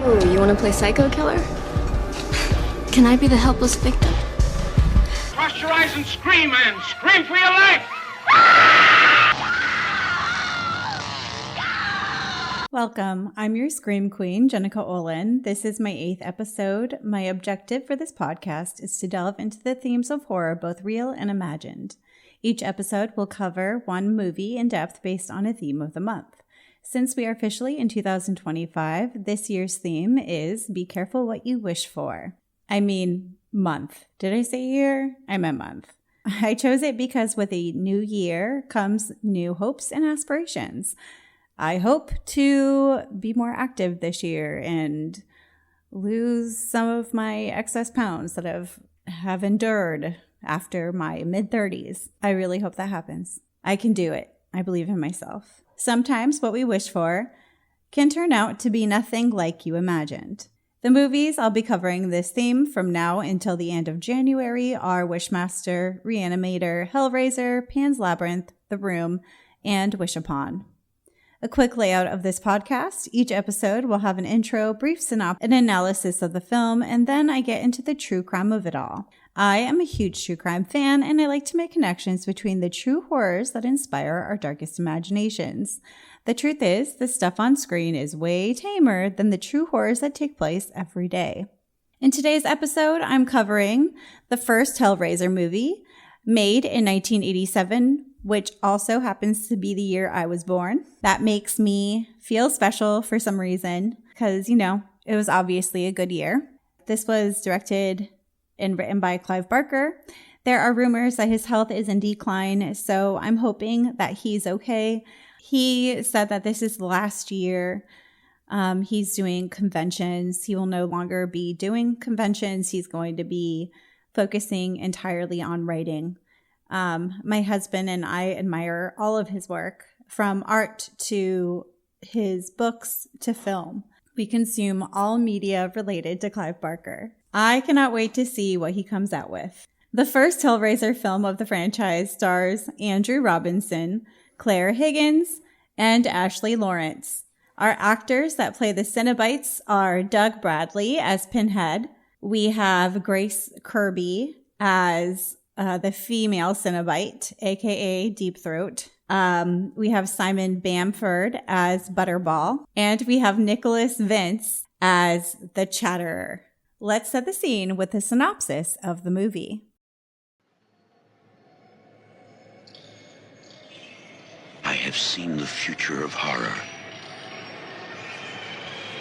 Oh, you want to play psycho killer? Can I be the helpless victim? Cross your eyes and scream, man! Scream for your life! Welcome. I'm your Scream Queen, Jenica Olin. This is my 8th episode. My objective for this podcast is to delve into the themes of horror, both real and imagined. Each episode will cover one movie in depth based on a theme of the month. Since we are officially in 2025, this year's theme is Be Careful What You Wish For. I mean, month. Did I say year? I meant month. I chose it because with a new year comes new hopes and aspirations. I hope to be more active this year and lose some of my excess pounds that have endured after my mid-30s. I really hope that happens. I can do it. I believe in myself. Sometimes what we wish for can turn out to be nothing like you imagined. The movies I'll be covering this theme from now until the end of January are Wishmaster, Reanimator, Hellraiser, Pan's Labyrinth, The Room, and Wish Upon. A quick layout of this podcast. Each episode will have an intro, brief synopsis, an analysis of the film, and then I get into the true crime of it all. I am a huge true crime fan, and I like to make connections between the true horrors that inspire our darkest imaginations. The truth is, the stuff on screen is way tamer than the true horrors that take place every day. In today's episode, I'm covering the first Hellraiser movie, made in 1987, which also happens to be the year I was born. That makes me feel special for some reason, because, it was obviously a good year. This was directed and written by Clive Barker. There are rumors that his health is in decline, so I'm hoping that he's okay. He said that this is the last year he's doing conventions. He will no longer be doing conventions. He's going to be focusing entirely on writing. My husband and I admire all of his work, from art to his books to film. We consume all media related to Clive Barker. I cannot wait to see what he comes out with. The first Hellraiser film of the franchise stars Andrew Robinson, Claire Higgins, and Ashley Lawrence. Our actors that play the Cenobites are Doug Bradley as Pinhead. We have Grace Kirby as the female Cenobite, aka Deep Throat. We have Simon Bamford as Butterball, and we have Nicholas Vince as the Chatterer. Let's set the scene with a synopsis of the movie. I have seen the future of horror.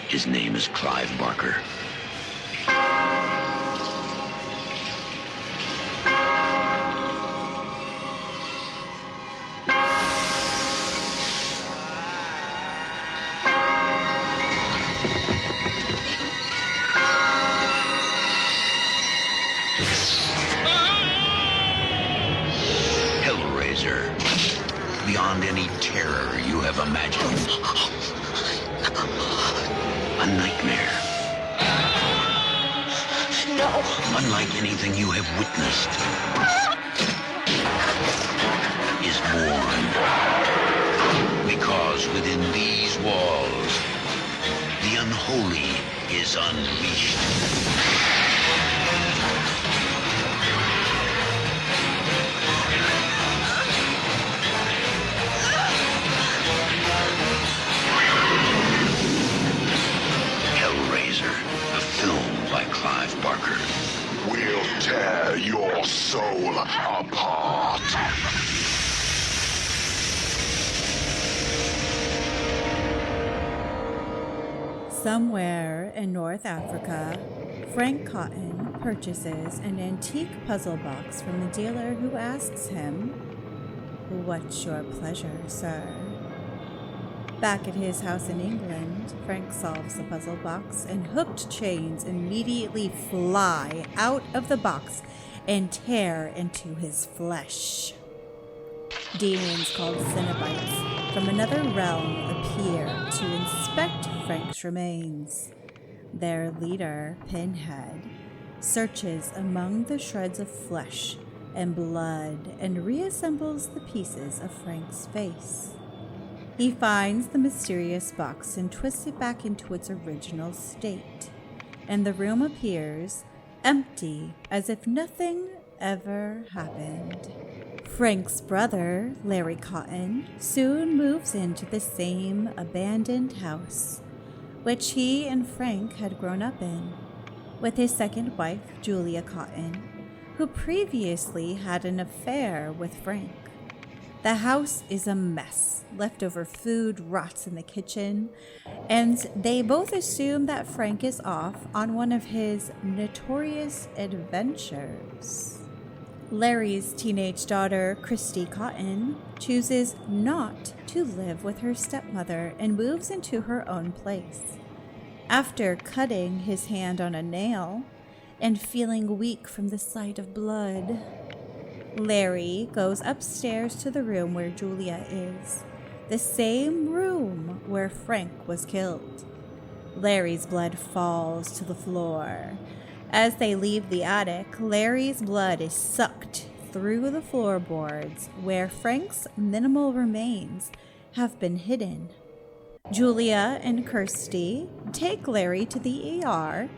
His name is Clive Barker. Beyond any terror you have imagined. A nightmare. No. Unlike anything you have witnessed, is born. Because within these walls, the unholy is unleashed. Clive Barker. We'll tear your soul apart. Somewhere in North Africa, Frank Cotton purchases an antique puzzle box from a dealer who asks him, "What's your pleasure, sir?" Back at his house in England, Frank solves the puzzle box, and hooked chains immediately fly out of the box and tear into his flesh. Demons called Cenobites from another realm appear to inspect Frank's remains. Their leader, Pinhead, searches among the shreds of flesh and blood and reassembles the pieces of Frank's face. He finds the mysterious box and twists it back into its original state, and the room appears empty as if nothing ever happened. Frank's brother, Larry Cotton, soon moves into the same abandoned house, which he and Frank had grown up in, with his second wife, Julia Cotton, who previously had an affair with Frank. The house is a mess. Leftover food rots in the kitchen, and they both assume that Frank is off on one of his notorious adventures. Larry's teenage daughter, Christy Cotton, chooses not to live with her stepmother and moves into her own place. After cutting his hand on a nail and feeling weak from the sight of blood, Larry goes upstairs to the room where Julia is, the same room where Frank was killed. Larry's blood falls to the floor. As they leave the attic, Larry's blood is sucked through the floorboards where Frank's minimal remains have been hidden. Julia and Kirsty take Larry to the ER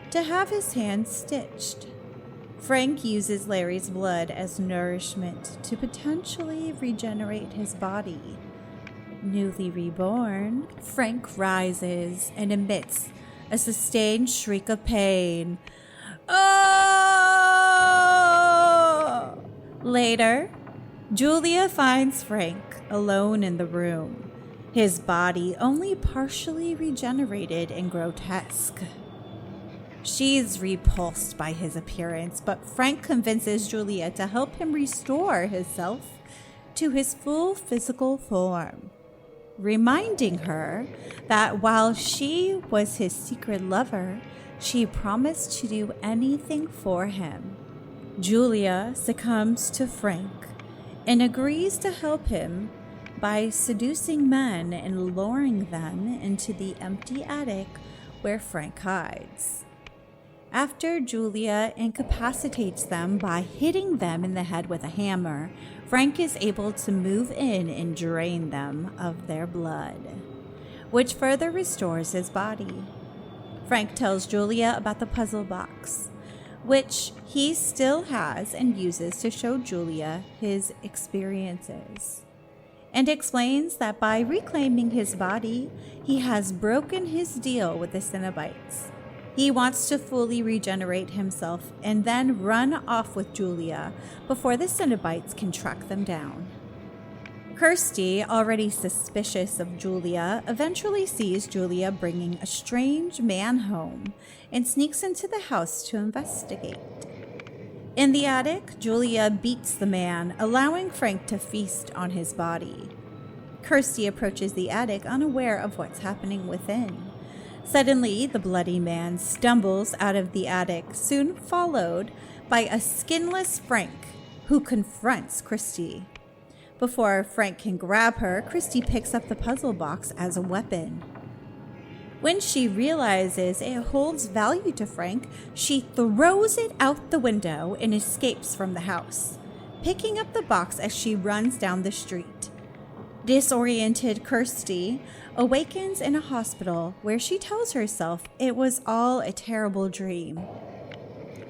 to have his hand stitched. Frank uses Larry's blood as nourishment to potentially regenerate his body. Newly reborn, Frank rises and emits a sustained shriek of pain. Oh! Later, Julia finds Frank alone in the room, his body only partially regenerated and grotesque. She's repulsed by his appearance, but Frank convinces Julia to help him restore himself to his full physical form, reminding her that while she was his secret lover, she promised to do anything for him. Julia succumbs to Frank and agrees to help him by seducing men and luring them into the empty attic where Frank hides. After Julia incapacitates them by hitting them in the head with a hammer, Frank is able to move in and drain them of their blood, which further restores his body. Frank tells Julia about the puzzle box, which he still has and uses to show Julia his experiences, and explains that by reclaiming his body, he has broken his deal with the Cenobites. He wants to fully regenerate himself and then run off with Julia before the Cenobites can track them down. Kirsty, already suspicious of Julia, eventually sees Julia bringing a strange man home and sneaks into the house to investigate. In the attic, Julia beats the man, allowing Frank to feast on his body. Kirsty approaches the attic unaware of what's happening within. Suddenly, the bloody man stumbles out of the attic, soon followed by a skinless Frank, who confronts Kirsty. Before Frank can grab her, Kirsty picks up the puzzle box as a weapon. When she realizes it holds value to Frank, she throws it out the window and escapes from the house, picking up the box as she runs down the street. Disoriented Kirsty awakens in a hospital where she tells herself it was all a terrible dream,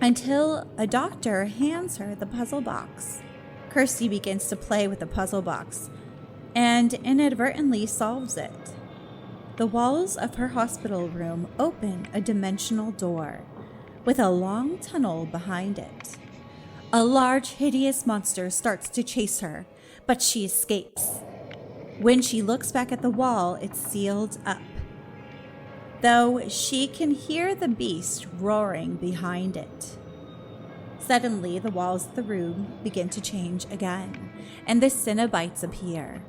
until a doctor hands her the puzzle box. Kirsty begins to play with the puzzle box and inadvertently solves it. The walls of her hospital room open a dimensional door with a long tunnel behind it. A large, hideous monster starts to chase her, but she escapes. When she looks back at the wall, it's sealed up, though she can hear the beast roaring behind it. Suddenly, the walls of the room begin to change again, and the Cenobites appear.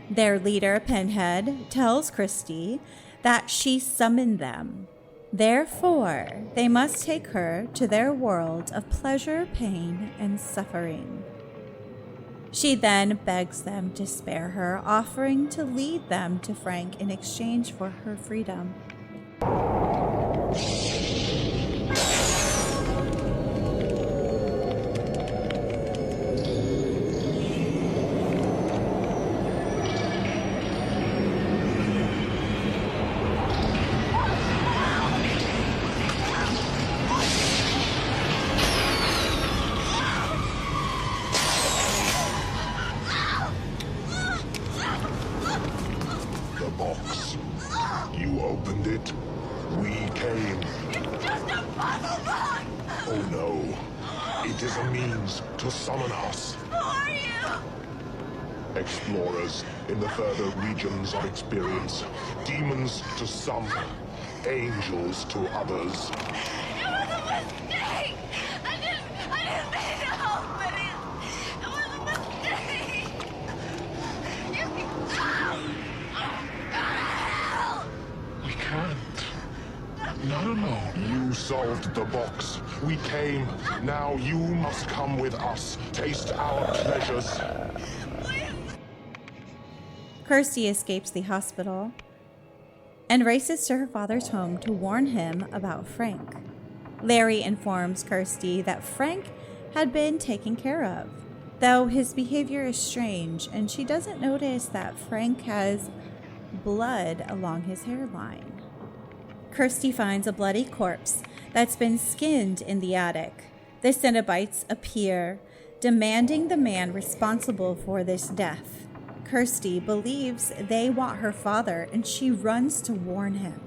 Their leader, Pinhead, tells Kirsty that she summoned them. Therefore, they must take her to their world of pleasure, pain, and suffering. She then begs them to spare her, offering to lead them to Frank in exchange for her freedom. box. You opened it. We came. It's just a puzzle box! Oh no. It is a means to summon us. Who are you? Explorers in the further regions of experience. Demons to some, angels to others. It was a mistake! I didn't mean to open it! It was a mistake! You can go to hell! We can't. Not alone. You solved the box. We came. Now you must come with us. Taste our pleasures. Kirsty escapes the hospital and races to her father's home to warn him about Frank. Larry informs Kirsty that Frank had been taken care of, though his behavior is strange, and she doesn't notice that Frank has blood along his hairline. Kirsty finds a bloody corpse that's been skinned in the attic. The Cenobites appear, demanding the man responsible for this death. Kirsty believes they want her father, and she runs to warn him.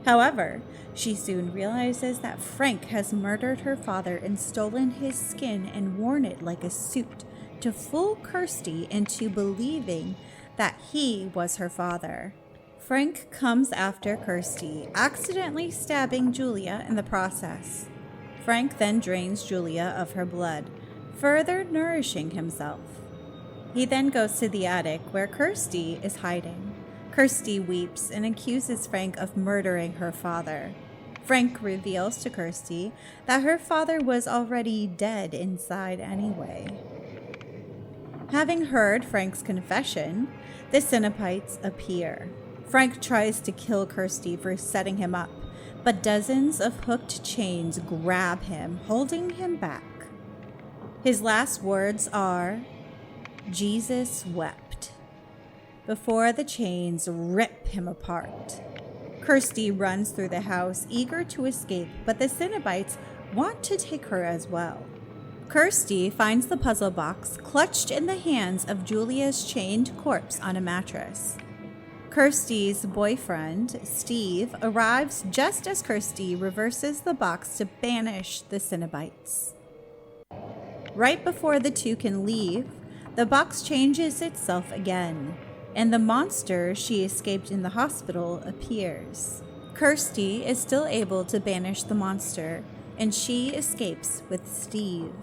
However, she soon realizes that Frank has murdered her father and stolen his skin and worn it like a suit to fool Kirsty into believing that he was her father. Frank comes after Kirsty, accidentally stabbing Julia in the process. Frank then drains Julia of her blood, further nourishing himself. He then goes to the attic where Kirsty is hiding. Kirsty weeps and accuses Frank of murdering her father. Frank reveals to Kirsty that her father was already dead inside anyway. Having heard Frank's confession, the Cenobites appear. Frank tries to kill Kirsty for setting him up, but dozens of hooked chains grab him, holding him back. His last words are, "Jesus wept," before the chains rip him apart. Kirsty runs through the house, eager to escape, but the Cenobites want to take her as well. Kirsty finds the puzzle box clutched in the hands of Julia's chained corpse on a mattress. Kirsty's boyfriend, Steve, arrives just as Kirsty reverses the box to banish the Cenobites. Right before the two can leave, the box changes itself again, and the monster she escaped in the hospital appears. Kirsty is still able to banish the monster, and she escapes with Steve.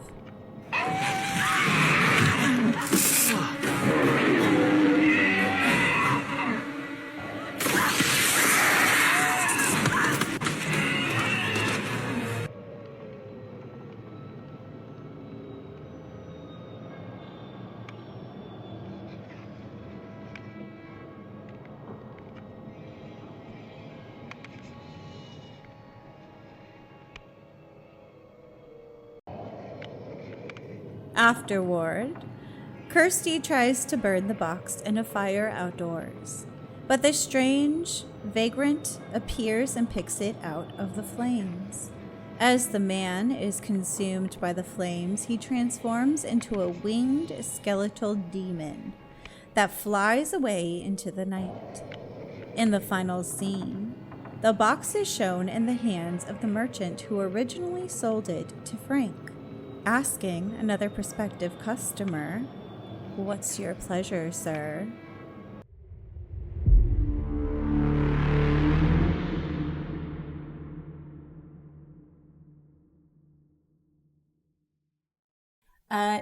Afterward, Kirsty tries to burn the box in a fire outdoors, but the strange vagrant appears and picks it out of the flames. As the man is consumed by the flames, he transforms into a winged skeletal demon that flies away into the night. In the final scene, the box is shown in the hands of the merchant who originally sold it to Frank, asking another prospective customer, "What's your pleasure, sir?"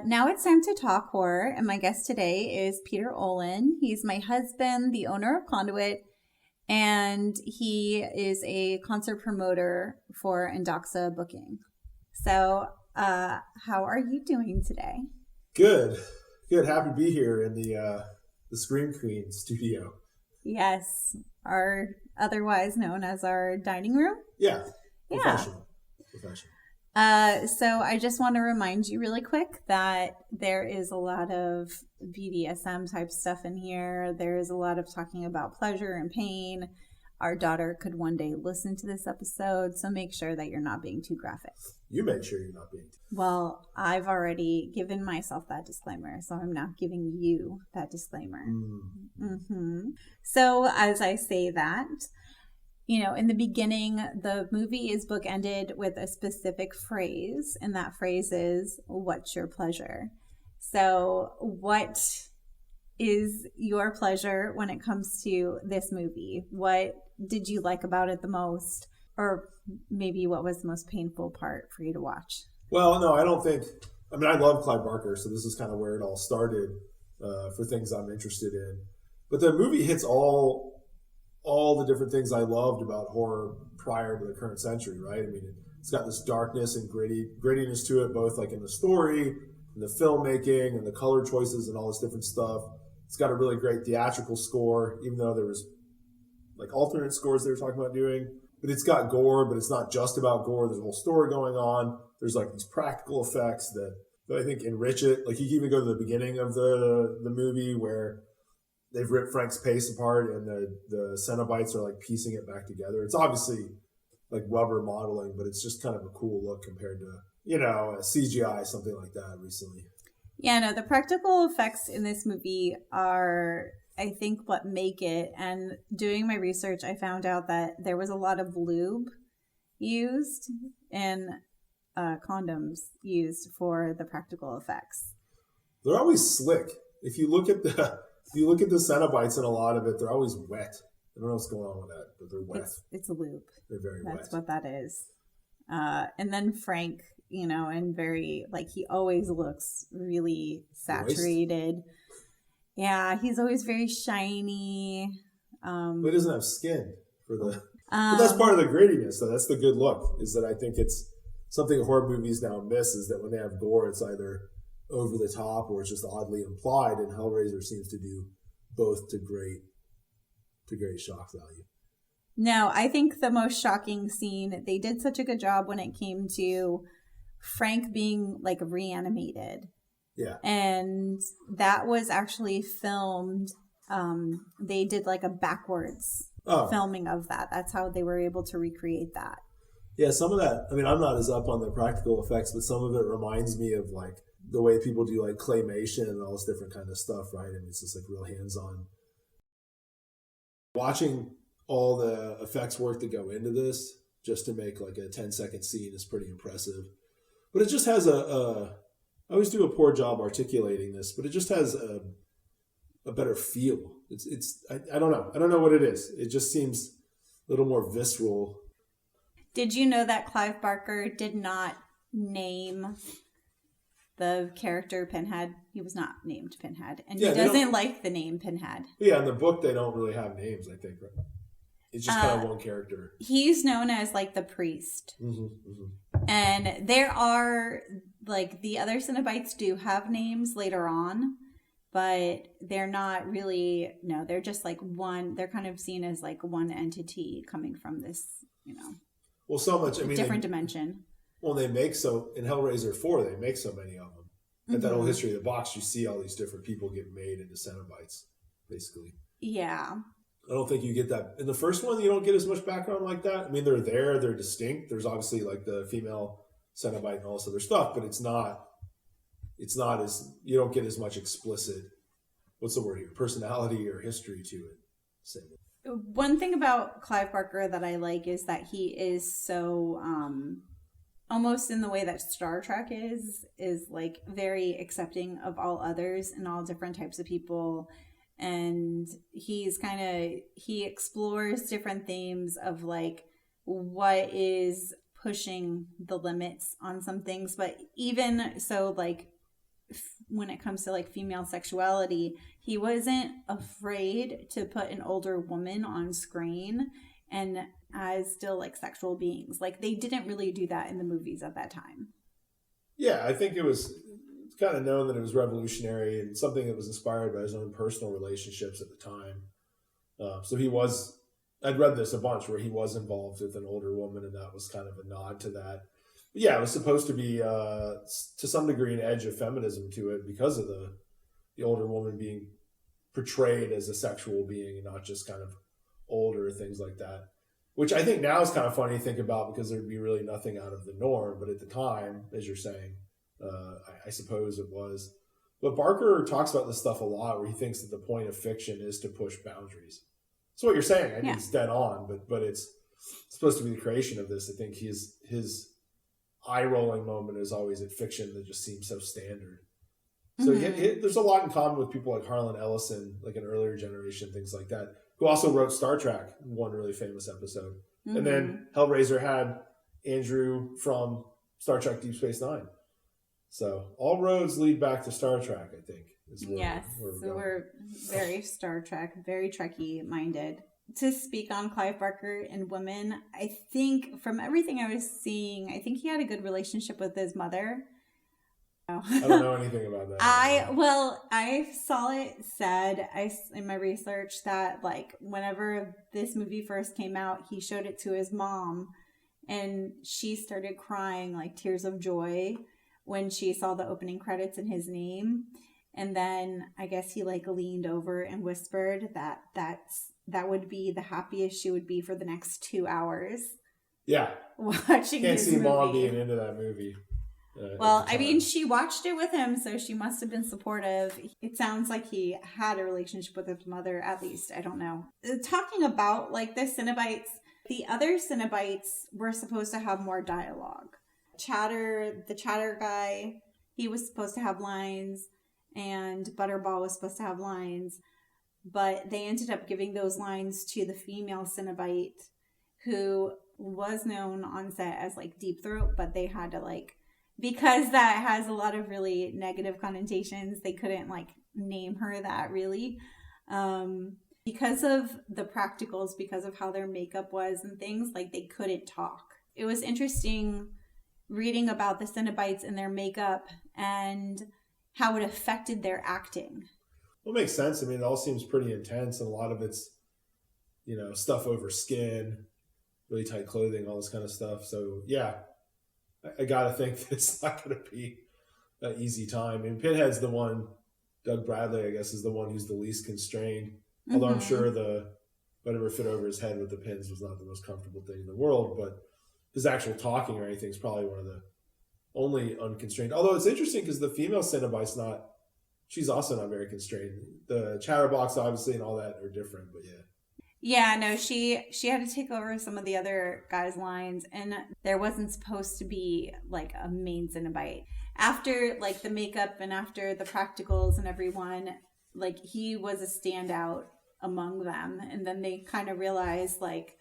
Now it's time to talk horror, and my guest today is Peter Olin. He's my husband, the owner of Conduit, and he is a concert promoter for Indoxa Booking. So, how are you doing today? Good. Happy to be here in the Scream Queen studio. Yes, otherwise known as our dining room. Yeah. Professional. So I just want to remind you really quick that there is a lot of BDSM type stuff in here. There is a lot of talking about pleasure and pain. our daughter could one day listen to this episode, so make sure that you're not being too graphic. You make sure you're not being. Well, I've already given myself that disclaimer, so I'm now giving you that disclaimer. So as I say that, in the beginning, the movie is bookended with a specific phrase, and that phrase is, "What's your pleasure?" So what is your pleasure when it comes to this movie? What did you like about it the most? Or maybe what was the most painful part for you to watch? Well, no, I don't think. I mean, I love Clive Barker, so this is kind of where it all started for things I'm interested in. But the movie hits all the different things I loved about horror prior to the current century, right? I mean, it's got this darkness and grittiness to it, both like in the story, in the filmmaking, and the color choices, and all this different stuff. It's got a really great theatrical score, even though there was like alternate scores they were talking about doing. But it's got gore, but it's not just about gore. There's a whole story going on. There's like these practical effects that I think enrich it. Like you can even go to the beginning of the movie where they've ripped Frank's face apart and the Cenobites are like piecing it back together. It's obviously like rubber modeling, but it's just kind of a cool look compared to, a CGI, something like that recently. Yeah, no, the practical effects in this movie are, I think, what make it. And doing my research, I found out that there was a lot of lube used and condoms used for the practical effects. They're always slick. If you look at the Cenobites in a lot of it, they're always wet. I don't know what's going on with that, but they're wet. It's a lube. They're very wet. That's what that is. And then Frank, and very, like, he always looks really saturated. Moist? Yeah, he's always very shiny. But he doesn't have skin for the... but that's part of the grittiness, though. That's the good look, is that I think it's something horror movies now miss, is that when they have gore, it's either over the top or it's just oddly implied, and Hellraiser seems to do both to great shock value. No, I think the most shocking scene, they did such a good job when it came to Frank being like reanimated. Yeah. And that was actually filmed. They did like a backwards filming of that. That's how they were able to recreate that. Yeah, some of that, I mean, I'm not as up on the practical effects, but some of it reminds me of like the way people do like claymation and all this different kind of stuff, right? I mean, it's just like real hands-on. Watching all the effects work that go into this just to make like a 10-second scene is pretty impressive. But it just has I always do a poor job articulating this, but it just has a better feel. I don't know. I don't know what it is. It just seems a little more visceral. Did you know that Clive Barker did not name the character Pinhead? He was not named Pinhead. And he doesn't like the name Pinhead. Yeah, in the book they don't really have names, I think, right? It's just kind of one character. He's known as like the priest. And there are, like, the other Cenobites do have names later on, but they're not really, no, they're just like one, they're kind of seen as like one entity coming from this, well, so much, I mean, different dimension. Well, in Hellraiser 4, they make so many of them. At that whole history of the box, you see all these different people get made into Cenobites, basically. Yeah. I don't think you get that. In the first one, you don't get as much background like that. I mean, they're distinct. There's obviously like the female Cenobite and all this other stuff, but it's not as, you don't get as much explicit, what's the word here, personality or history to it. Same. One thing about Clive Barker that I like is that he is so, almost in the way that Star Trek is like very accepting of all others and all different types of people. And he explores different themes of like what is pushing the limits on some things. But even so, like when it comes to like female sexuality, he wasn't afraid to put an older woman on screen and as still like sexual beings. Like they didn't really do that in the movies at that time. Yeah, I think it's kind of known that it was revolutionary and something that was inspired by his own personal relationships at the time. So I'd read this a bunch where he was involved with an older woman, and that was kind of a nod to that. But yeah, it was supposed to be, to some degree, an edge of feminism to it because of the older woman being portrayed as a sexual being and not just kind of older, things like that. Which I think now is kind of funny to think about because there'd be really nothing out of the norm. But at the time, as you're saying, I suppose it was. But Barker talks about this stuff a lot where he thinks that the point of fiction is to push boundaries. So what you're saying, I think it's dead on, but it's supposed to be the creation of this. I think his eye-rolling moment is always at fiction that just seems so standard. So there's a lot in common with people like Harlan Ellison, like an earlier generation, things like that, who also wrote Star Trek, one really famous episode. And then Hellraiser had Andrew from Star Trek Deep Space Nine. So all roads lead back to Star Trek, I think. Yes, we're very Star Trek, very Trekkie minded. To speak on Clive Barker and women, I think from everything I was seeing, I think he had a good relationship with his mother. I don't know anything about that. I saw it said in my research that like whenever this movie first came out, he showed it to his mom and she started crying like tears of joy when she saw the opening credits and his name. And then I guess he like leaned over and whispered that would be the happiest she would be for the next 2 hours. Yeah. Watching Can't this see movie. Mom being into that movie. Well, I mean, she watched it with him, so she must have been supportive. It sounds like he had a relationship with his mother, at least. I don't know. Talking about, like, the Cenobites, the other Cenobites were supposed to have more dialogue. The Chatter guy, he was supposed to have lines, and Butterball was supposed to have lines, but they ended up giving those lines to the female Cenobite, who was known on set as, like, Deep Throat, but they had to, like, because that has a lot of really negative connotations, they couldn't like name her that really. Because of the practicals, because of how their makeup was and things, like they couldn't talk. It was interesting reading about the Cenobites and their makeup and how it affected their acting. Well, it makes sense. I mean, it all seems pretty intense and a lot of it's, stuff over skin, really tight clothing, all this kind of stuff. So yeah, I got to think that it's not going to be an easy time. And Pinhead's the one, Doug Bradley, I guess, is the one who's the least constrained. Although I'm sure whatever fit over his head with the pins was not the most comfortable thing in the world. But his actual talking or anything is probably one of the only unconstrained. Although it's interesting because the female Cenobite's she's also not very constrained. The Chatterbox, obviously, and all that are different, but yeah. Yeah, no, she had to take over some of the other guys' lines, and there wasn't supposed to be like a main Cenobite. After like the makeup and after the practicals and everyone, like he was a standout among them, and then they kind of realized like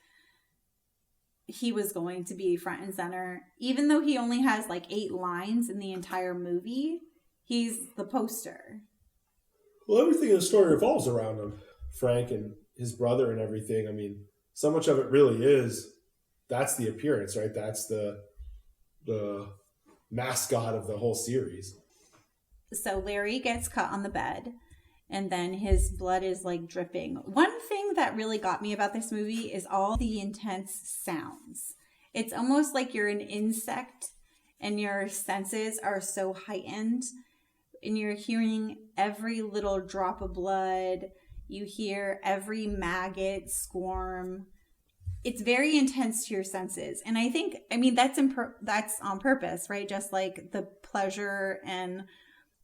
he was going to be front and center, even though he only has like 8 lines in the entire movie. He's the poster. Well, everything in the story revolves around him, Frank and his brother and everything. I mean, so much of it really is, that's the appearance, right? That's the mascot of the whole series. So Larry gets cut on the bed and then his blood is like dripping. One thing that really got me about this movie is all the intense sounds. It's almost like you're an insect and your senses are so heightened and you're hearing every little drop of blood. You hear every maggot squirm. It's very intense to your senses. And I think, that's on purpose, right? Just like the pleasure and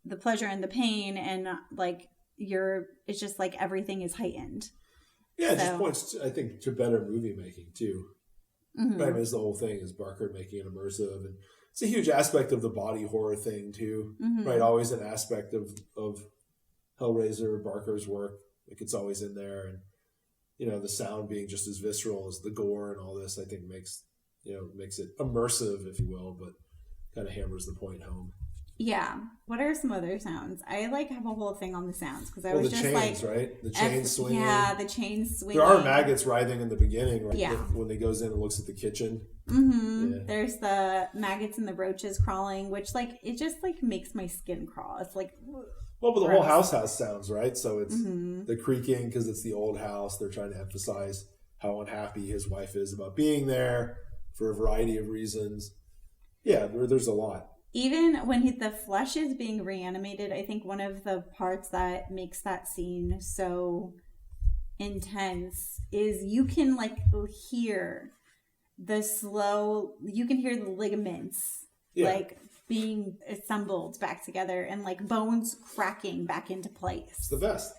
the pain and like it's just like everything is heightened. Yeah, it just points, I think, to better movie making too. Mm-hmm. I mean, the whole thing is Barker making it immersive. And it's a huge aspect of the body horror thing too, right? Always an aspect of Hellraiser, Barker's work. Like it's always in there, and the sound being just as visceral as the gore and all this, I think makes it immersive, if you will, but kind of hammers the point home. Yeah. What are some other sounds? I have a whole thing on the sounds because I was the just chains, right? The chains swinging. Yeah, the chains swinging. There are maggots writhing in the beginning, right? Yeah. When he goes in and looks at the kitchen. Mm-hmm. Yeah. There's the maggots and the roaches crawling, which it just makes my skin crawl. It's like. Well, but the whole house has sounds, right? So it's the creaking because it's the old house. They're trying to emphasize how unhappy his wife is about being there for a variety of reasons. Yeah, there's a lot. Even when the flesh is being reanimated, I think one of the parts that makes that scene so intense is you can like hear you can hear the ligaments like being assembled back together and like bones cracking back into place. It's the best.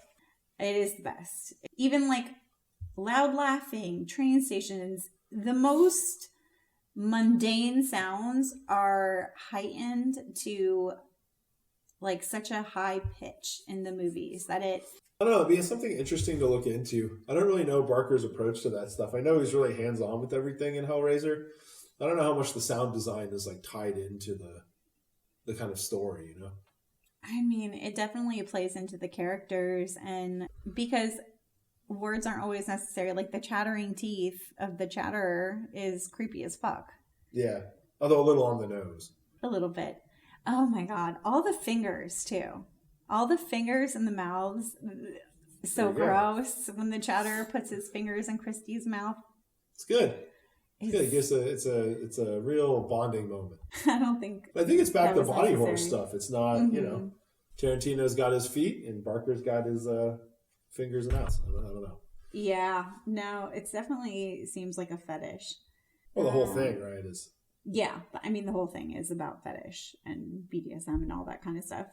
It is the best. Even like loud laughing, train stations, the most mundane sounds are heightened to like such a high pitch in the movies that it... I don't know, it'd be something interesting to look into. I don't really know Barker's approach to that stuff. I know he's really hands-on with everything in Hellraiser. I don't know how much the sound design is like tied into the kind of story, you know? I mean, it definitely plays into the characters, and because words aren't always necessary, like the chattering teeth of the chatterer is creepy as fuck. Yeah, although a little on the nose. A little bit. Oh my god, all the fingers too. All the fingers in the mouths. So gross when the chatterer puts his fingers in Christie's mouth. It's good. It's good. It's a real bonding moment. I think it's back to body necessary. horror stuff. It's not, you know, Tarantino's got his feet and Barker's got his fingers and mouths. I don't know. Yeah, no, it definitely seems like a fetish. Well, the whole thing, right, is... Yeah, but I mean, the whole thing is about fetish and BDSM and all that kind of stuff.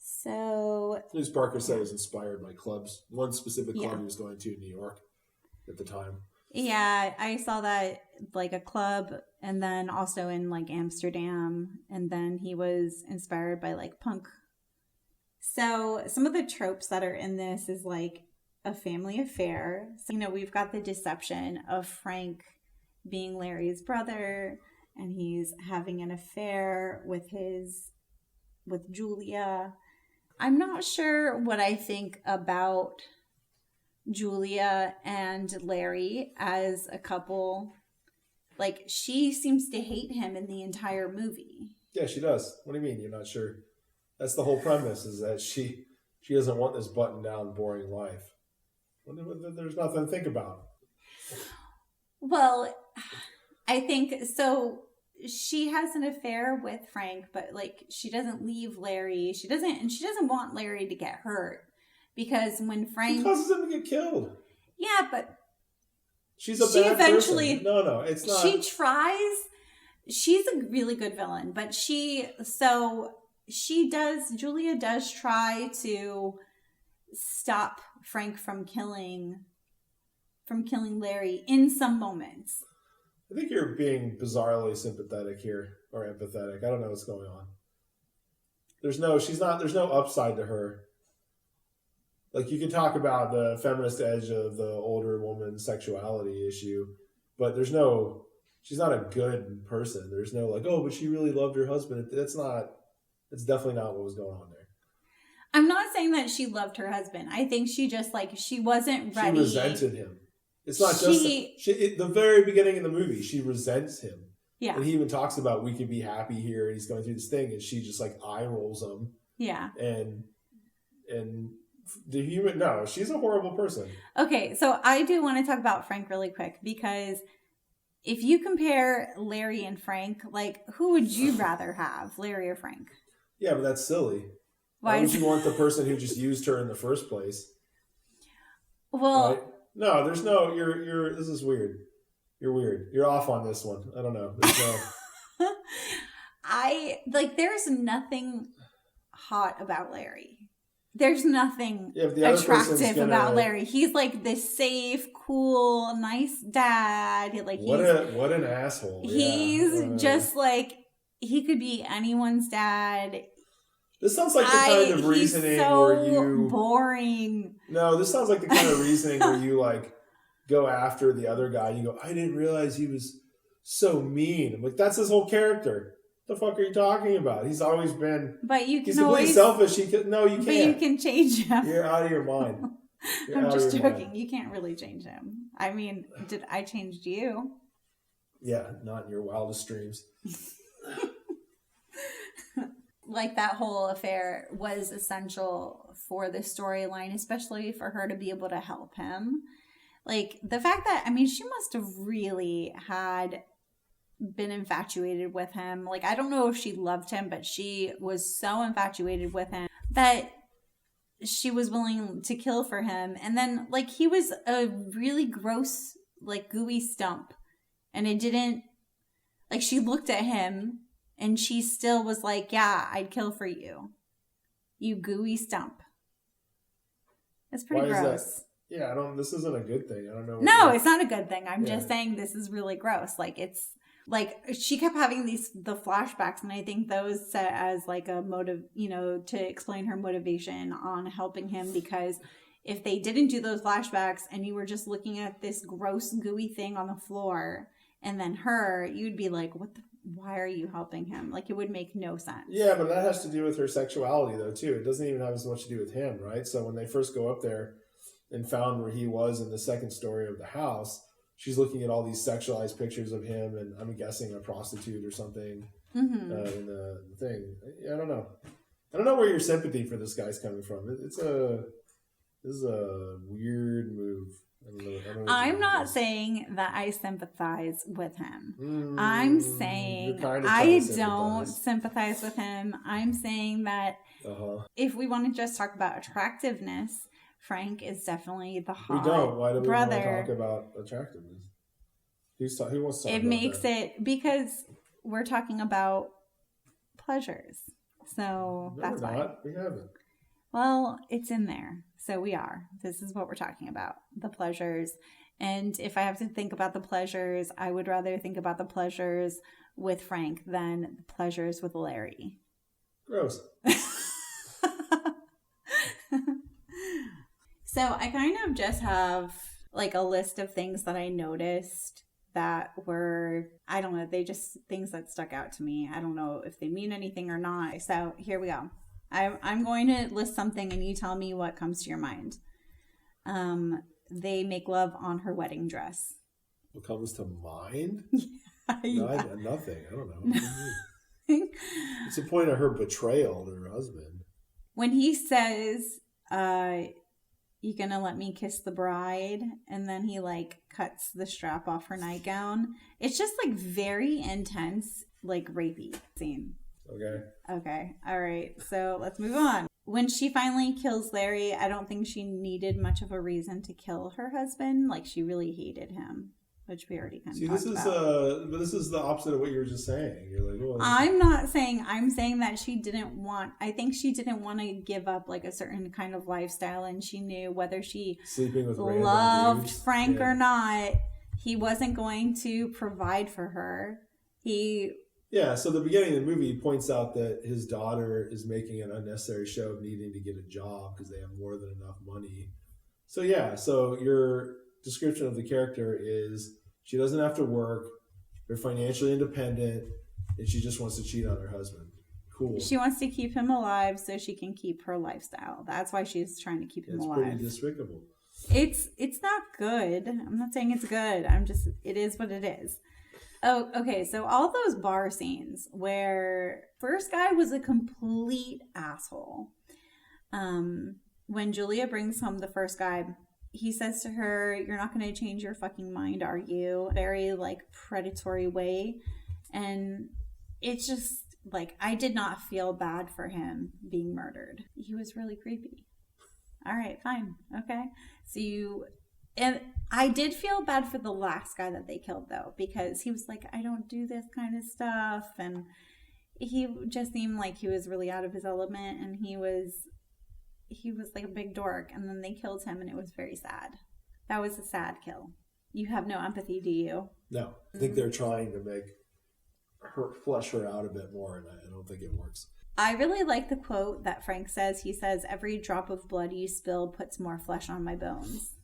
So... At least Barker said it was inspired by clubs. One specific club he was going to in New York at the time. Yeah, I saw that, like, a club, and then also in, like, Amsterdam, and then he was inspired by, like, punk. So some of the tropes that are in this is, like, a family affair. So, you know, we've got the deception of Frank being Larry's brother, and he's having an affair with Julia. I'm not sure what I think about Julia and Larry as a couple. Like, she seems to hate him in the entire movie. Yeah, she does. What do you mean you're not sure? That's the whole premise, is that she doesn't want this button down boring life. There's nothing to think about. Well, I think so. She has an affair with Frank, but like she doesn't leave Larry. She doesn't want Larry to get hurt, because when Frank... She causes him to get killed. Yeah, but she's a bad person. No, it's not. She tries. She's a really good villain, but Julia does try to stop Frank from killing Larry in some moments. I think you're being bizarrely sympathetic here, or empathetic. I don't know what's going on. There's no upside to her. Like, you can talk about the feminist edge of the older woman's sexuality issue, but she's not a good person. There's no like, oh, but she really loved her husband. It's definitely not what was going on there. I'm not saying that she loved her husband. I think she just, like, she wasn't ready. She resented him. It's not at the very beginning of the movie, she resents him. Yeah. And he even talks about, we could be happy here, and he's going through this thing, and she just like eye rolls him. Yeah. And she's a horrible person. Okay, so I do want to talk about Frank really quick, because if you compare Larry and Frank, like, who would you rather have, Larry or Frank? Yeah, but that's silly. Why would you want the person who just used her in the first place? Well, right? No, there's no. You're. This is weird. You're weird. You're off on this one. I don't know. There's no. There's nothing hot about Larry. There's nothing attractive about Larry. He's like this safe, cool, nice dad. Like, what an asshole. He's just like, he could be anyone's dad. This sounds like the kind of reasoning where you... boring. No, this sounds like the kind of reasoning where you, like, go after the other guy. You go, I didn't realize he was so mean. I'm like, that's his whole character. What the fuck are you talking about? He's always been... But you can he's completely selfish. No, you can't. But you can change him. You're out of your mind. I'm just joking. You can't really change him. I mean, I changed you? Yeah, not in your wildest dreams. Like, that whole affair was essential for the storyline, especially for her to be able to help him. Like, the fact that, I mean, she must have really had been infatuated with him. Like, I don't know if she loved him, but she was so infatuated with him that she was willing to kill for him. And then, like, he was a really gross, like, gooey stump. And it didn't, like, she looked at him and she still was like, yeah, I'd kill for you. You gooey stump. It's pretty gross. Yeah, this isn't a good thing. I don't know. No, it's not a good thing. I'm just saying this is really gross. Like, it's like she kept having the flashbacks, and I think those set as like a motive, to explain her motivation on helping him, because if they didn't do those flashbacks and you were just looking at this gross gooey thing on the floor and then her, you'd be like, why are you helping him? Like, it would make no sense. Yeah, but that has to do with her sexuality though too. It doesn't even have as much to do with him, right? So when they first go up there and found where he was in the second story of the house, she's looking at all these sexualized pictures of him, and I'm guessing a prostitute or something in the thing. I don't know. I don't know where your sympathy for this guy's coming from. This is a weird move. I'm not saying that I sympathize with him. I'm saying I don't sympathize with him. I'm saying that if we want to just talk about attractiveness, Frank is definitely the hot brother. We don't. Why do we want to talk about attractiveness? Who wants to talk about makes that? It because we're talking about pleasures. So that's why. We haven't. Well, it's in there. So we are. This is what we're talking about. The pleasures. And if I have to think about the pleasures, I would rather think about the pleasures with Frank than the pleasures with Larry. Gross. So I kind of just have like a list of things that I noticed that were, I don't know, they just things that stuck out to me. I don't know if they mean anything or not. So here we go. I'm going to list something and you tell me what comes to your mind. They make love on her wedding dress. What comes to mind? Yeah. Nothing. I don't know. It's the point of her betrayal to her husband. When he says, you gonna let me kiss the bride? And then he like cuts the strap off her nightgown. It's just like very intense, like rapey scene. Okay. All right. So let's move on. When she finally kills Larry, I don't think she needed much of a reason to kill her husband. Like, she really hated him, which we already kind of talked about. This is the opposite of what you were just saying. You're like, well, I'm saying that I think she didn't want to give up like a certain kind of lifestyle, and she knew whether she sleeping with loved Frank or not, he wasn't going to provide for her. Yeah, so the beginning of the movie points out that his daughter is making an unnecessary show of needing to get a job because they have more than enough money. So your description of the character is she doesn't have to work, they're financially independent, and she just wants to cheat on her husband. Cool. She wants to keep him alive so she can keep her lifestyle. That's why she's trying to keep him alive. It's pretty despicable. It's not good. I'm not saying it's good. It is what it is. Oh, okay. So all those bar scenes where first guy was a complete asshole. When Julia brings home the first guy, he says to her, "You're not going to change your fucking mind, are you?" Very like predatory way. And it's just like, I did not feel bad for him being murdered. He was really creepy. All right, fine. Okay. And I did feel bad for the last guy that they killed, though, because he was like, I don't do this kind of stuff. And he just seemed like he was really out of his element, and he was like a big dork. And then they killed him, and it was very sad. That was a sad kill. You have no empathy, do you? No. I think they're trying to make her flesh her out a bit more, and I don't think it works. I really like the quote that Frank says. He says, "Every drop of blood you spill puts more flesh on my bones."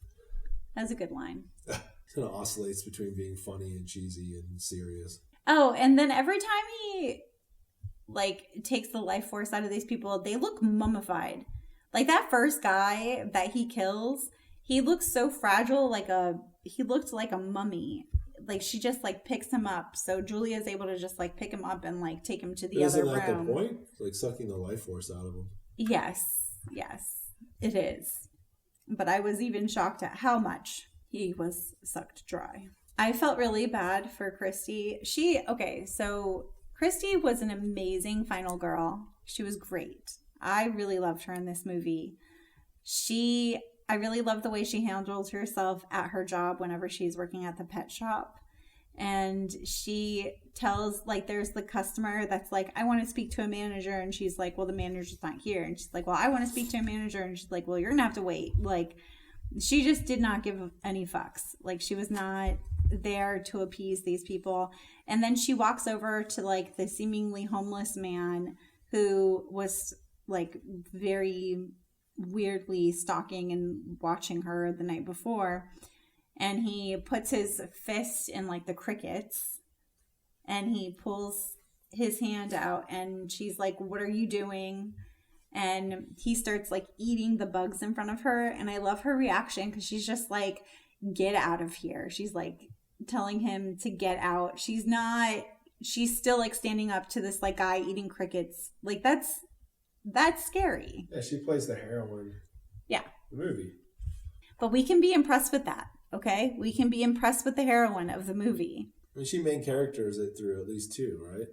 That's a good line. It kind of oscillates between being funny and cheesy and serious. Oh, and then every time he like takes the life force out of these people, they look mummified. Like that first guy that he kills, he looks so fragile, he looked like a mummy. Like she just like picks him up. So Julia's able to just like pick him up and like take him to the other room. Isn't that the point? It's like sucking the life force out of him. Yes, it is. But I was even shocked at how much he was sucked dry. I felt really bad for Christy. So Christy was an amazing final girl. She was great. I really loved her in this movie. I really love the way she handles herself at her job whenever she's working at the pet shop. And she tells, like, there's the customer that's like, I want to speak to a manager. And she's like, well, the manager's not here. And she's like, well, I want to speak to a manager. And she's like, well, you're going to have to wait. Like, she just did not give any fucks. Like, she was not there to appease these people. And then she walks over to, like, the seemingly homeless man who was, like, very weirdly stalking and watching her the night before. And he puts his fist in, like, the crickets, and he pulls his hand out, and she's like, what are you doing? And he starts, like, eating the bugs in front of her. And I love her reaction because she's just like, get out of here. She's, like, telling him to get out. She's still, like, standing up to this, like, guy eating crickets. Like, that's scary. Yeah, she plays the heroine. Yeah. The movie. But we can be impressed with that. Okay, we can be impressed with the heroine of the movie. I mean, she main characters it through at least 2, right?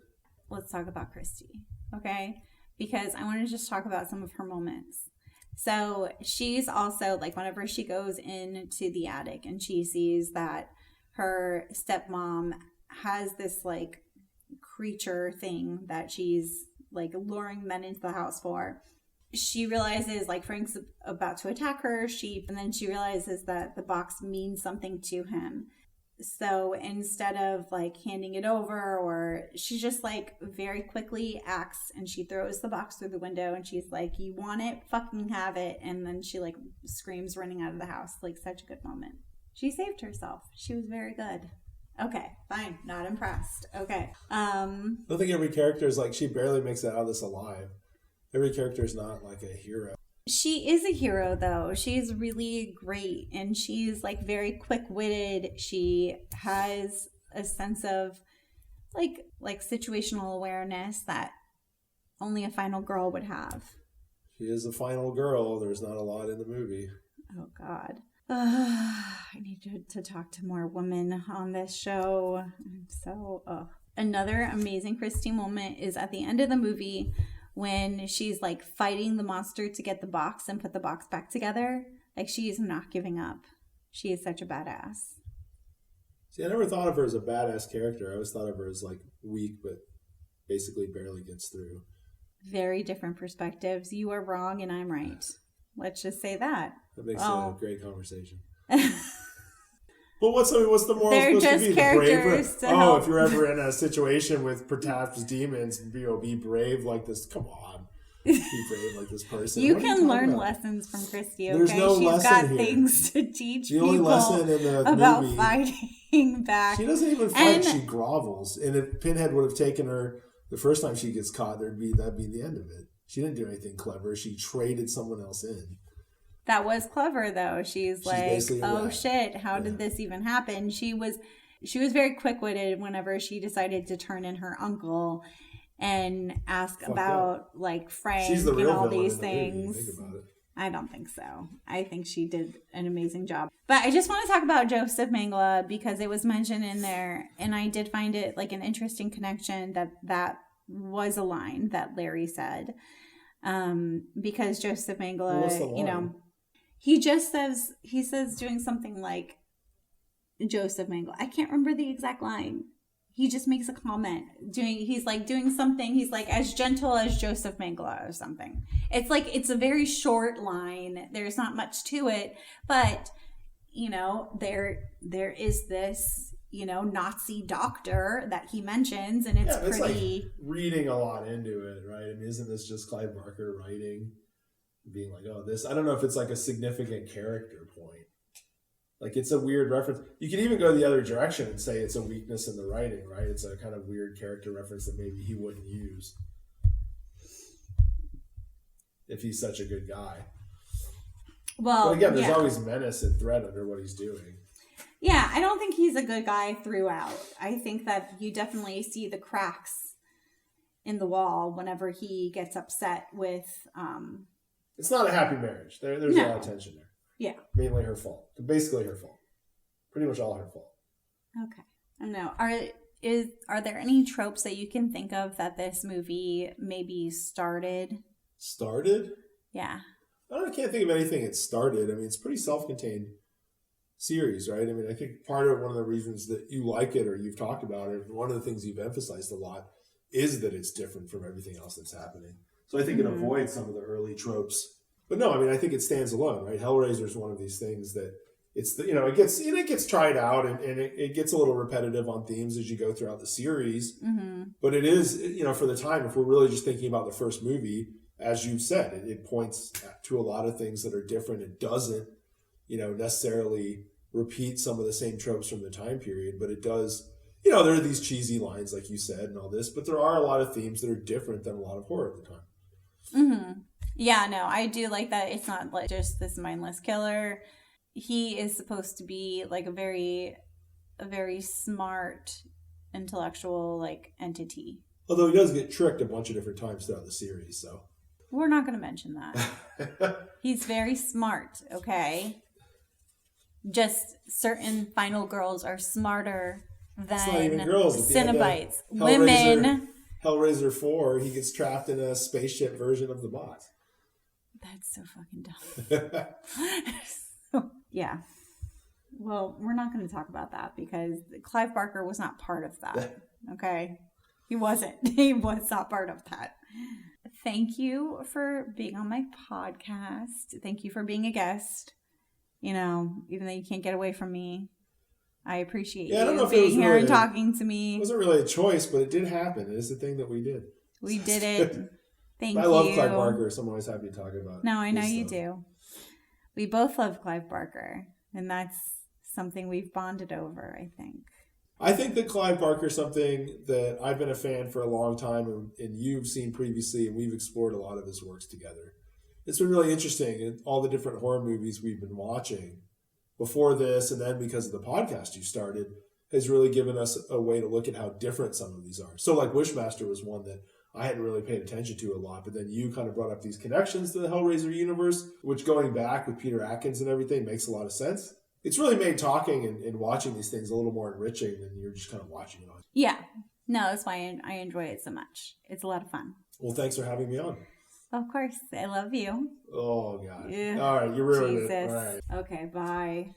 Let's talk about Christy, okay? Because I want to just talk about some of her moments. So she's also, like, whenever she goes into the attic and she sees that her stepmom has this, like, creature thing that she's, like, luring men into the house for, she realizes, like, Frank's about to attack her, and then she realizes that the box means something to him. So instead of, like, handing it over, or she's just, like, very quickly acts, and she throws the box through the window, and she's like, you want it? Fucking have it. And then she, like, screams running out of the house. Like, such a good moment. She saved herself. She was very good. Okay, fine. Not impressed. Okay. I don't think every character is, like, she barely makes it out of this alive. Every character is not, like, a hero. She is a hero, though. She's really great, and she's, like, very quick-witted. She has a sense of, like situational awareness that only a final girl would have. She is a final girl. There's not a lot in the movie. Oh, God. I need to talk to more women on this show. Another amazing Christy moment is at the end of the movie when she's, like, fighting the monster to get the box and put the box back together. Like, she's not giving up. She is such a badass. See, I never thought of her as a badass character. I always thought of her as, like, weak, but basically barely gets through. Very different perspectives. You are wrong and I'm right. Let's just say that. That makes a great conversation. But what's the moral They're supposed just to be? characters to Oh, help. if you're ever in a situation with perhaps demons, be brave like this. Come on, be brave like this person. You What are can learn talking about? lessons from Christy. Okay, There's no she's lesson got here. things to teach The only people lesson in the about movie, fighting back. she doesn't even fight. And- She grovels. And if Pinhead would have taken her the first time she gets caught, that'd be the end of it. She didn't do anything clever. She traded someone else in. That was clever, though. She's like, basically a oh rat. shit, how did this even happen? She was very quick-witted whenever she decided to turn in her uncle and ask about like Frank She's the and real all villain these in the movie, things. think about it. I don't think so. I think she did an amazing job. But I just want to talk about Joseph Mengele because it was mentioned in there, and I did find it like an interesting connection that was a line that Larry said. Because Joseph Mengele, What's the line? he says doing something like Joseph Mengele. I can't remember the exact line. He just makes a comment. He's like doing something. He's like as gentle as Joseph Mengele or something. It's like it's a very short line. There's not much to it, but there is this Nazi doctor that he mentions, and it's pretty. Like reading a lot into it, right? I mean, isn't this just Clive Barker writing, being like, oh, this? I don't know if it's like a significant character point. Like, it's a weird reference. You can even go the other direction and say it's a weakness in the writing, right? It's a kind of weird character reference that maybe he wouldn't use if he's such a good guy. Well, but again, there's always menace and threat under what he's doing. Yeah, I don't think he's a good guy throughout. I think that you definitely see the cracks in the wall whenever he gets upset with... It's not a happy marriage. There's a lot of tension there. Yeah. Mainly her fault. Basically her fault. Pretty much all her fault. Okay. I don't know. Are there any tropes that you can think of that this movie maybe started? Started? Yeah. I can't think of anything it started. I mean, it's a pretty self-contained series, right? I mean, I think part of one of the reasons that you like it or you've talked about it, one of the things you've emphasized a lot is that it's different from everything else that's happening. So I think it avoids some of the early tropes. But no, I mean, I think it stands alone, right? Hellraiser is one of these things that it's the, it gets tried out and it gets a little repetitive on themes as you go throughout the series. But it is, for the time, if we're really just thinking about the first movie, as you've said, it points to a lot of things that are different. It doesn't, necessarily repeat some of the same tropes from the time period, but it does, there are these cheesy lines, like you said, and all this, but there are a lot of themes that are different than a lot of horror at the time. Yeah, no, I do like that it's not like just this mindless killer. He is supposed to be like a very smart, intellectual, like, entity. Although he does get tricked a bunch of different times throughout the series, so. We're not going to mention that. He's very smart, okay? Just certain final girls are smarter than it's not even girls. Cenobites. Women. Hellraiser 4, he gets trapped in a spaceship version of the bot. That's so fucking dumb. Yeah. Well, we're not going to talk about that because Clive Barker was not part of that. Okay? He wasn't. He was not part of that. Thank you for being on my podcast. Thank you for being a guest. Even though you can't get away from me, I appreciate you being here and talking to me. It wasn't really a choice, but it did happen. It is the thing that we did. We did it. Thank you. I love Clive Barker, so I'm always happy to talk about it. No, I know you do. We both love Clive Barker, and that's something we've bonded over, I think. I think that Clive Barker is something that I've been a fan for a long time, and you've seen previously, and we've explored a lot of his works together. It's been really interesting in all the different horror movies we've been watching before this, and then because of the podcast you started, has really given us a way to look at how different some of these are. So like Wishmaster was one that I hadn't really paid attention to a lot, but then you kind of brought up these connections to the Hellraiser universe, which going back with Peter Atkins and everything makes a lot of sense. It's really made talking and watching these things a little more enriching than you're just kind of watching it on. Yeah. No, that's why I enjoy it so much. It's a lot of fun. Well, thanks for having me on. Of course. I love you. Oh, God. Yeah. All right. You ruined Jesus. it. All right. Okay. Bye.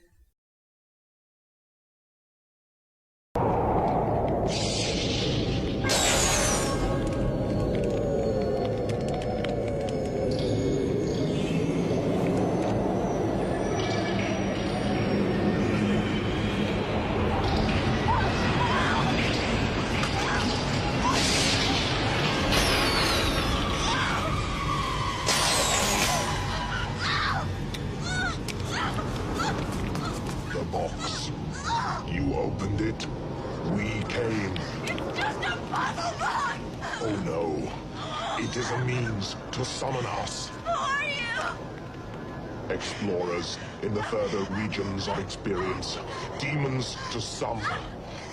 To summon us. Who are you? Explorers in the further regions of experience. Demons to some,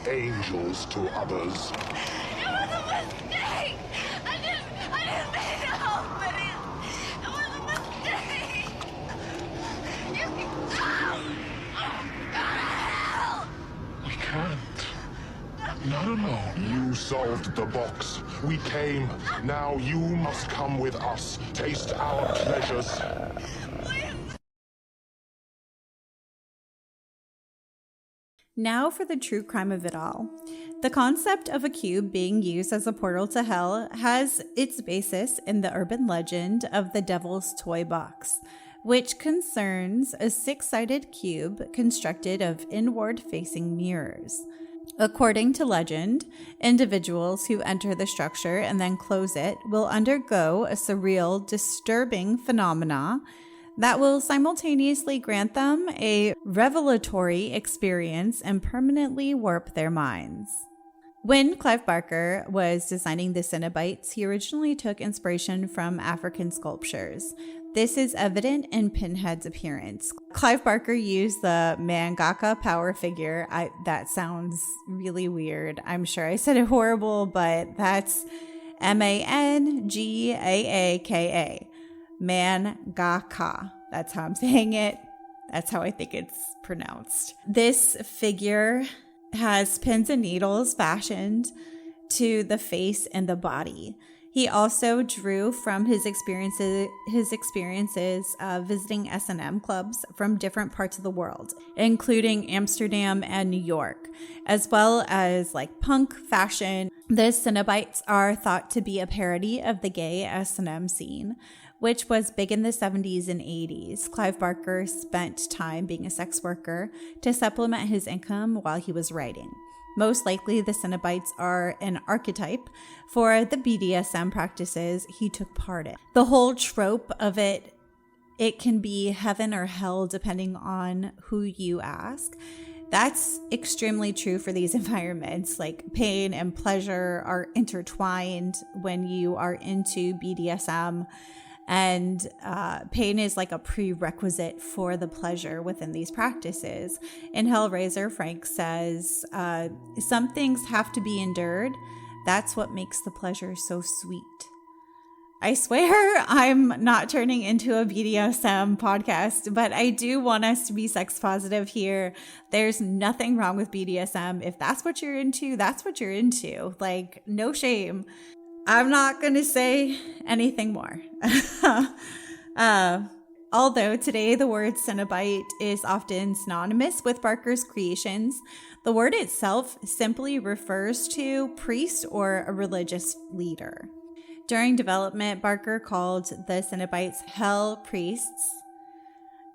angels to others. It was a mistake! I didn't mean to help it. It was a mistake! You can... We can't. Not alone. You solved the box. We came. Now you must come with us. Taste our pleasures. Now for the true crime of it all. The concept of a cube being used as a portal to hell has its basis in the urban legend of the Devil's Toy Box, which concerns a six-sided cube constructed of inward-facing mirrors. According to legend, individuals who enter the structure and then close it will undergo a surreal, disturbing phenomena that will simultaneously grant them a revelatory experience and permanently warp their minds. When Clive Barker was designing the Cenobites, he originally took inspiration from African sculptures. This is evident in Pinhead's appearance. Clive Barker used the mangaka power figure. That sounds really weird. I'm sure I said it horrible, but that's Mangaaka. Mangaka. That's how I'm saying it. That's how I think it's pronounced. This figure has pins and needles fashioned to the face and the body. He also drew from his experiences visiting S&M clubs from different parts of the world, including Amsterdam and New York, as well as like punk fashion. The Cenobites are thought to be a parody of the gay S&M scene, which was big in the 70s and 80s. Clive Barker spent time being a sex worker to supplement his income while he was writing. Most likely, the Cenobites are an archetype for the BDSM practices he took part in. The whole trope of it can be heaven or hell depending on who you ask. That's extremely true for these environments. Like pain and pleasure are intertwined when you are into BDSM. And pain is like a prerequisite for the pleasure within these practices. In Hellraiser, Frank says, some things have to be endured. That's what makes the pleasure so sweet. I swear I'm not turning into a BDSM podcast, but I do want us to be sex positive here. There's nothing wrong with BDSM. If that's what you're into, that's what you're into. Like, no shame. I'm not going to say anything more. Although today the word Cenobite is often synonymous with Barker's creations, the word itself simply refers to priest or a religious leader. During development, Barker called the Cenobites Hell Priests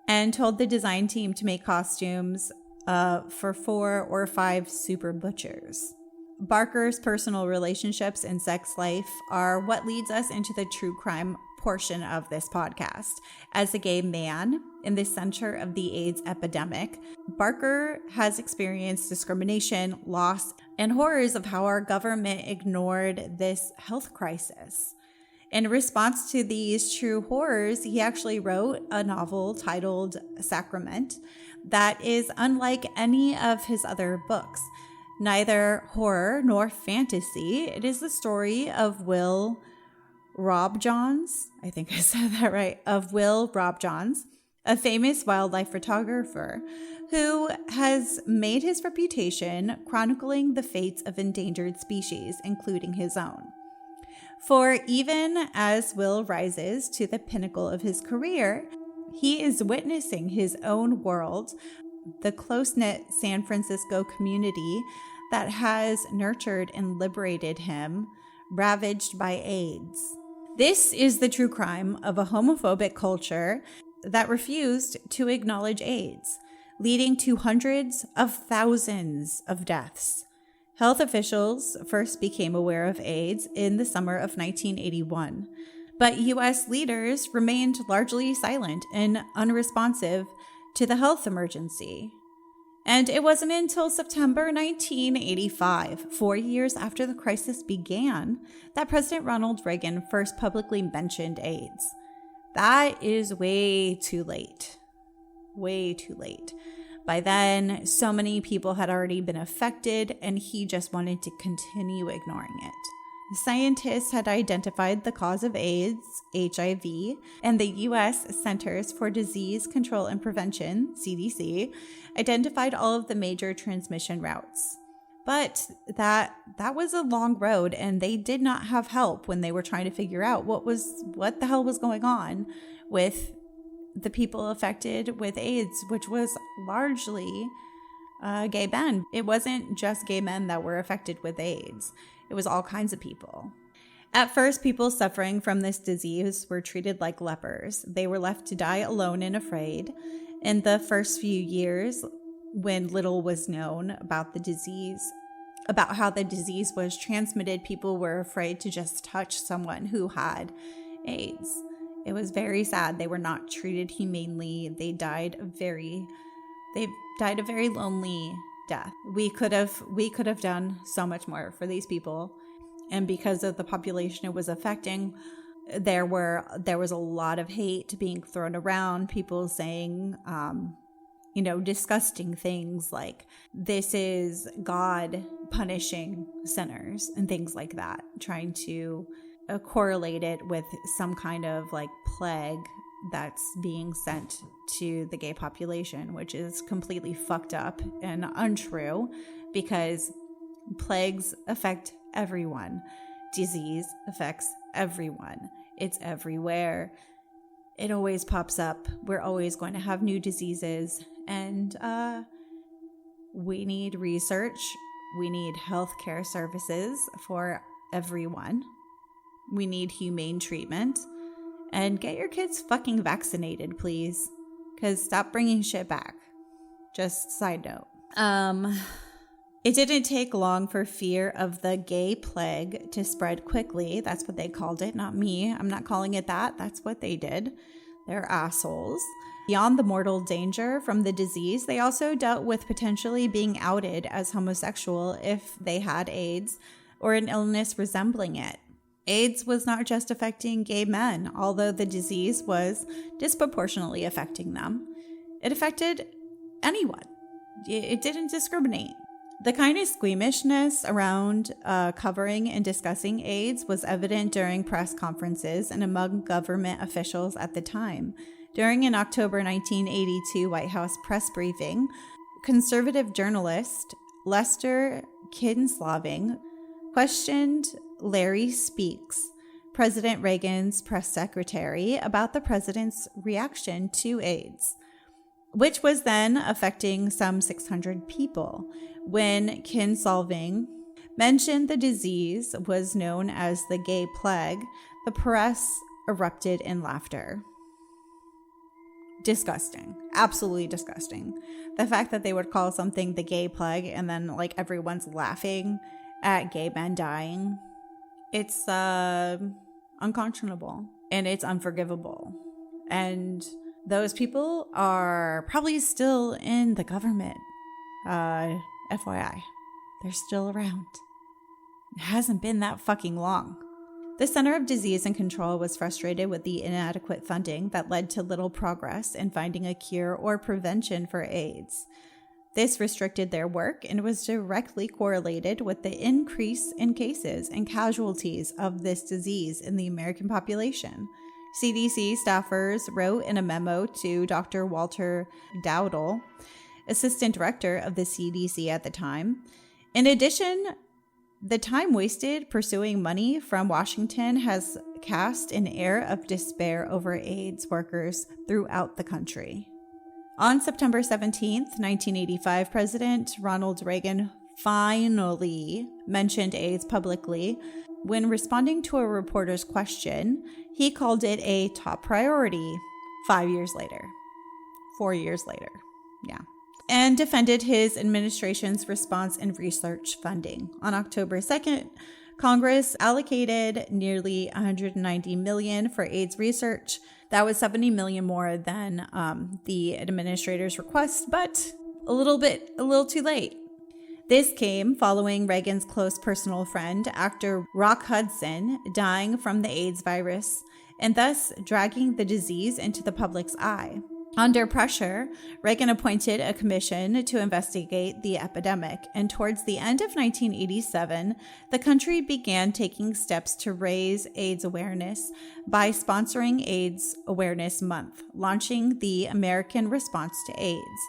and told the design team to make costumes for 4 or 5 super butchers. Barker's personal relationships and sex life are what leads us into the true crime portion of this podcast. As a gay man in the center of the AIDS epidemic, Barker has experienced discrimination, loss, and horrors of how our government ignored this health crisis. In response to these true horrors, he actually wrote a novel titled Sacrament that is unlike any of his other books. Neither horror nor fantasy. It is the story of Will Robjohns, I think I said that right, of Will Robjohns, a famous wildlife photographer who has made his reputation chronicling the fates of endangered species, including his own. For even as Will rises to the pinnacle of his career, he is witnessing his own world, the close-knit San Francisco community that has nurtured and liberated him, ravaged by AIDS. This is the true crime of a homophobic culture that refused to acknowledge AIDS, leading to hundreds of thousands of deaths. Health officials first became aware of AIDS in the summer of 1981, but U.S. leaders remained largely silent and unresponsive to the health emergency. And it wasn't until September 1985, 4 years after the crisis began, that President Ronald Reagan first publicly mentioned AIDS. That is way too late. Way too late. By then, so many people had already been affected, and he just wanted to continue ignoring it. Scientists had identified the cause of AIDS, HIV, and the U.S. Centers for Disease Control and Prevention, CDC, identified all of the major transmission routes. But that was a long road, and they did not have help when they were trying to figure out what the hell was going on with the people affected with AIDS, which was largely gay men. It wasn't just gay men that were affected with AIDS. It was all kinds of people. At first, people suffering from this disease were treated like lepers. They were left to die alone and afraid. In the first few years, when little was known about the disease, about how the disease was transmitted, people were afraid to just touch someone who had AIDS. It was very sad. They were not treated humanely. They died a very lonely death. We could have done so much more for these people, and because of the population it was affecting, there was a lot of hate being thrown around. People saying, disgusting things like, "This is God punishing sinners," and things like that, trying to correlate it with some kind of like plague that's being sent to the gay population, which is completely fucked up and untrue, because plagues affect everyone. Disease affects everyone. It's everywhere. It always pops up. We're always going to have new diseases. And we need research. We need healthcare services for everyone. We need humane treatment. And get your kids fucking vaccinated, please. Because stop bringing shit back. Just side note. It didn't take long for fear of the gay plague to spread quickly. That's what they called it, not me. I'm not calling it that. That's what they did. They're assholes. Beyond the mortal danger from the disease, they also dealt with potentially being outed as homosexual if they had AIDS or an illness resembling it. AIDS was not just affecting gay men, although the disease was disproportionately affecting them. It affected anyone. It didn't discriminate. The kind of squeamishness around covering and discussing AIDS was evident during press conferences and among government officials at the time. During an October 1982 White House press briefing, conservative journalist Lester Kinslaving questioned Larry Speakes, President Reagan's press secretary, about the president's reaction to AIDS, which was then affecting some 600 people. When Kinslaving mentioned the disease was known as the gay plague, the press erupted in laughter. Disgusting. Absolutely disgusting. The fact that they would call something the gay plague and then like everyone's laughing at gay men dying, it's unconscionable and it's unforgivable. And those people are probably still in the government. FYI, they're still around. It hasn't been that fucking long. The Center of Disease and Control was frustrated with the inadequate funding that led to little progress in finding a cure or prevention for AIDS. This restricted their work and was directly correlated with the increase in cases and casualties of this disease in the American population. CDC staffers wrote in a memo to Dr. Walter Dowdle, assistant director of the CDC at the time. In addition, the time wasted pursuing money from Washington has cast an air of despair over AIDS workers throughout the country. On September 17th, 1985, President Ronald Reagan finally mentioned AIDS publicly. When responding to a reporter's question, he called it a top priority 5 years later. 4 years later. Yeah. And defended his administration's response and research funding. On October 2nd, Congress allocated nearly $190 million for AIDS research. That was $70 million more than the administrator's request, but a little too late. This came following Reagan's close personal friend, actor Rock Hudson, dying from the AIDS virus, and thus dragging the disease into the public's eye. Under pressure, Reagan appointed a commission to investigate the epidemic, and towards the end of 1987, the country began taking steps to raise AIDS awareness by sponsoring AIDS Awareness Month, launching the American Response to AIDS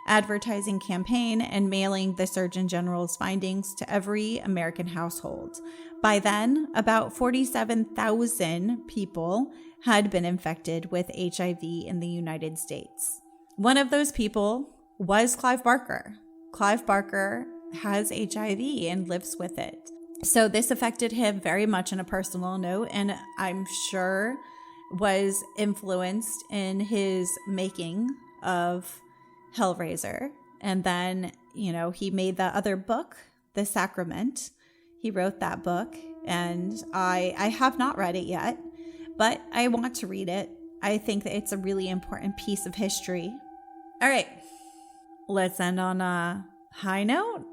advertising campaign, and mailing the Surgeon General's findings to every American household. By then, about 47,000 people had been infected with HIV in the United States. One of those people was Clive Barker. Clive Barker has HIV and lives with it. So this affected him very much on a personal note, and I'm sure was influenced in his making of Hellraiser. And then, he made the other book, The Sacrament. He wrote that book, and I have not read it yet, but I want to read it. I think that it's a really important piece of history. All right, let's end on a high note.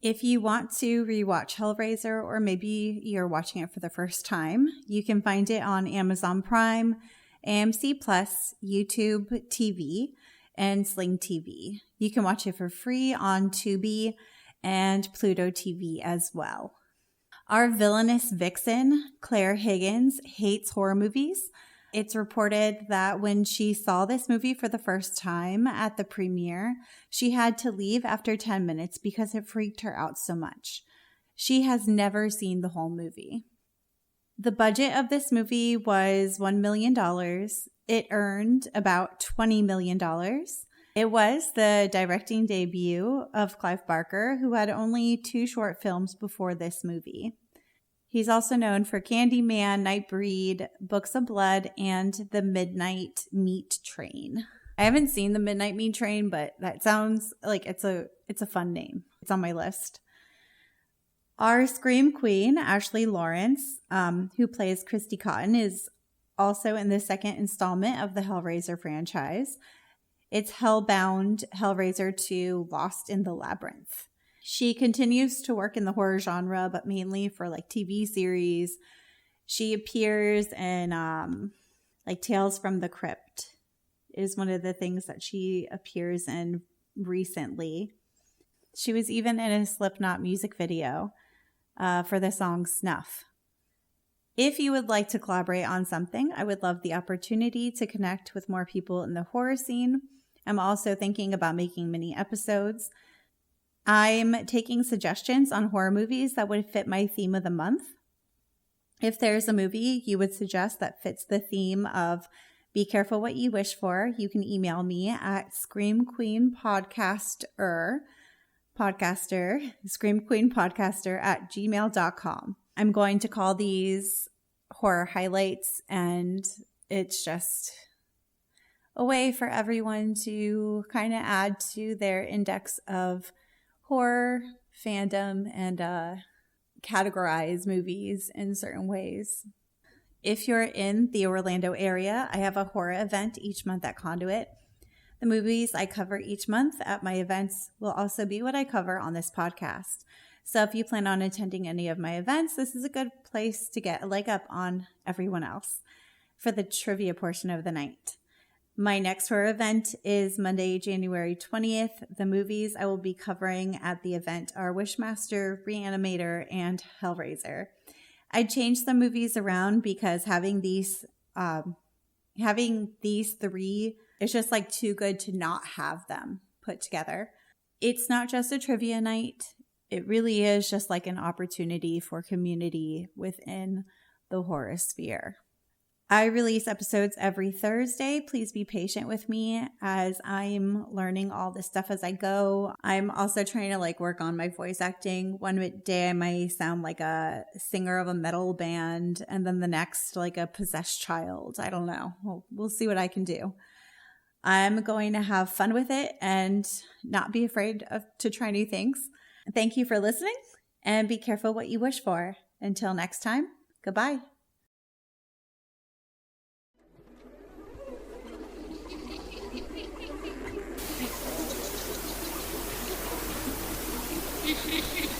If you want to rewatch Hellraiser, or maybe you're watching it for the first time, you can find it on Amazon Prime, AMC Plus, YouTube TV, and Sling TV. You can watch it for free on Tubi and Pluto TV as well. Our villainous vixen, Claire Higgins, hates horror movies. It's reported that when she saw this movie for the first time at the premiere, she had to leave after 10 minutes because it freaked her out so much. She has never seen the whole movie. The budget of this movie was $1 million. It earned about $20 million. It was the directing debut of Clive Barker, who had only 2 short films before this movie. He's also known for Candyman, Nightbreed, Books of Blood, and The Midnight Meat Train. I haven't seen The Midnight Meat Train, but that sounds like it's a fun name. It's on my list. Our Scream Queen, Ashley Lawrence, who plays Christy Cotton, is also in the second installment of the Hellraiser franchise. It's Hellbound, Hellraiser 2, Lost in the Labyrinth. She continues to work in the horror genre, but mainly for like TV series. She appears in like Tales from the Crypt is one of the things that she appears in recently. She was even in a Slipknot music video for the song Snuff. If you would like to collaborate on something, I would love the opportunity to connect with more people in the horror scene. I'm also thinking about making mini episodes. I'm taking suggestions on horror movies that would fit my theme of the month. If there's a movie you would suggest that fits the theme of Be Careful What You Wish For, you can email me at screamqueenpodcaster@gmail.com. I'm going to call these horror highlights, and it's just a way for everyone to kind of add to their index of horror fandom and categorize movies in certain ways. If you're in the Orlando area, I have a horror event each month at Conduit. The movies I cover each month at my events will also be what I cover on this podcast. So if you plan on attending any of my events, this is a good place to get a leg up on everyone else for the trivia portion of the night. My next horror event is Monday, January 20th. The movies I will be covering at the event are Wishmaster, Reanimator, and Hellraiser. I changed the movies around because having these 3 is just like too good to not have them put together. It's not just a trivia night. It really is just like an opportunity for community within the horror sphere. I release episodes every Thursday. Please be patient with me as I'm learning all this stuff as I go. I'm also trying to work on my voice acting. One day I might sound like a singer of a metal band, and then the next like a possessed child. I don't know. We'll see what I can do. I'm going to have fun with it and not be afraid to try new things. Thank you for listening, and be careful what you wish for. Until next time, goodbye. Hehehehe